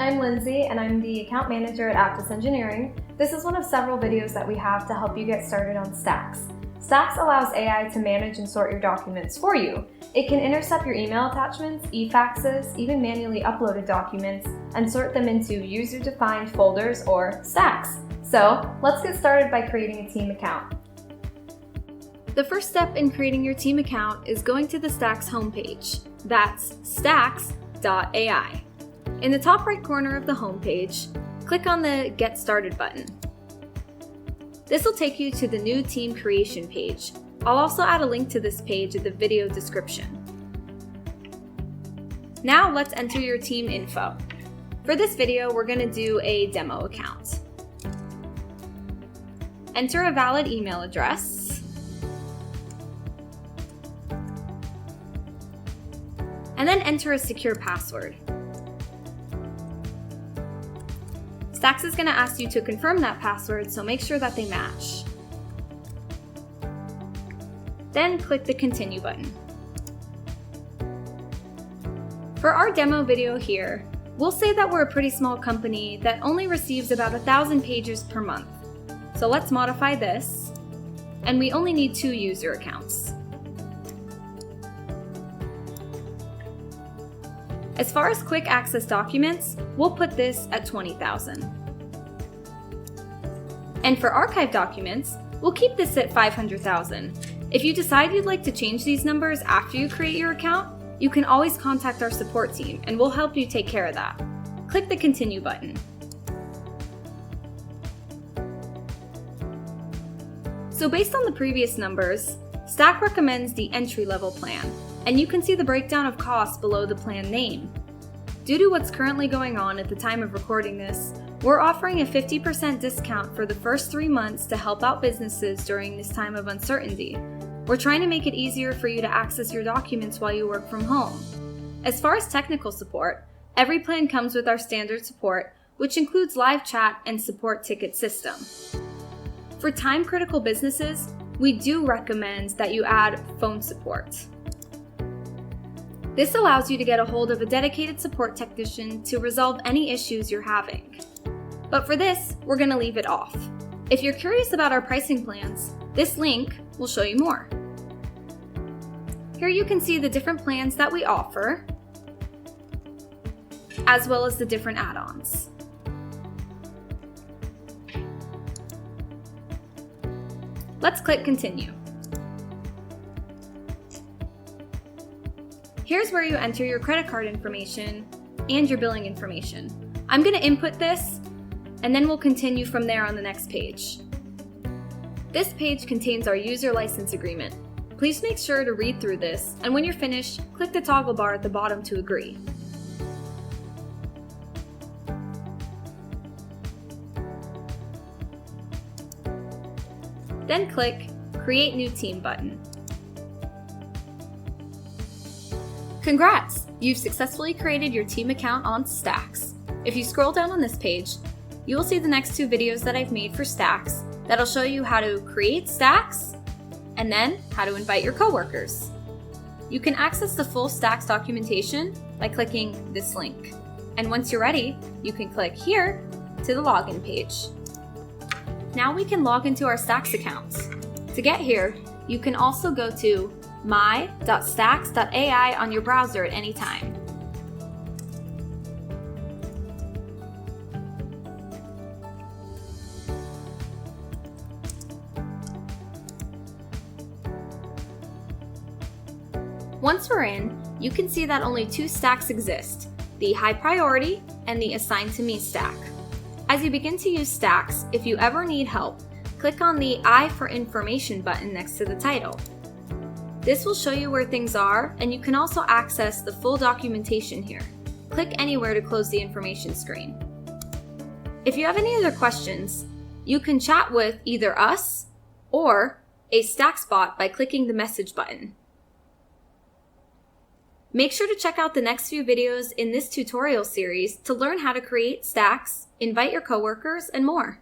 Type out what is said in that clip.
I'm Lindsay and I'm the account manager at Aptus Engineering. This is one of several videos that we have to help you get started on Stax. Stax allows AI to manage and sort your documents for you. It can intercept your email attachments, e-faxes, even manually uploaded documents, and sort them into user-defined folders or stacks. So let's get started by creating a team account. The first step in creating your team account is going to the Stax homepage. That's stax.ai. In the top right corner of the homepage, click on the Get Started button. This will take you to the new team creation page. I'll also add a link to this page in the video description. Now let's enter your team info. For this video, we're going to do a demo account. Enter a valid email address. And then enter a secure password. Stax is going to ask you to confirm that password, so make sure that they match. Then click the Continue button. For our demo video here, we'll say that we're a pretty small company that only receives about 1,000 pages per month. So let's modify this, and we only need 2 user accounts. As far as quick access documents, we'll put this at 20,000. And for archive documents, we'll keep this at 500,000. If you decide you'd like to change these numbers after you create your account, you can always contact our support team and we'll help you take care of that. Click the Continue button. So based on the previous numbers, Stax recommends the entry-level plan, and you can see the breakdown of costs below the plan name. Due to what's currently going on at the time of recording this, we're offering a 50% discount for the first 3 months to help out businesses during this time of uncertainty. We're trying to make it easier for you to access your documents while you work from home. As far as technical support, every plan comes with our standard support, which includes live chat and support ticket system. For time-critical businesses, we do recommend that you add phone support. This allows you to get a hold of a dedicated support technician to resolve any issues you're having. But for this, we're going to leave it off. If you're curious about our pricing plans, this link will show you more. Here you can see the different plans that we offer, as well as the different add-ons. Let's click Continue. Here's where you enter your credit card information and your billing information. I'm going to input this, and then we'll continue from there on the next page. This page contains our user license agreement. Please make sure to read through this, and when you're finished, click the toggle bar at the bottom to agree. Then click Create New Team button. Congrats! You've successfully created your team account on Stax. If you scroll down on this page, you will see the next 2 videos that I've made for Stax that'll show you how to create Stax and then how to invite your coworkers. You can access the full Stax documentation by clicking this link. And once you're ready, you can click here to the login page. Now we can log into our Stax accounts. To get here, you can also go to my.stax.ai on your browser at any time. Once we're in, you can see that only 2 stacks exist, the High Priority and the Assigned to Me stack. As you begin to use Stax, if you ever need help, click on the I for Information button next to the title. This will show you where things are, and you can also access the full documentation here. Click anywhere to close the information screen. If you have any other questions, you can chat with either us or a Stax bot by clicking the message button. Make sure to check out the next few videos in this tutorial series to learn how to create Stax, invite your coworkers, and more.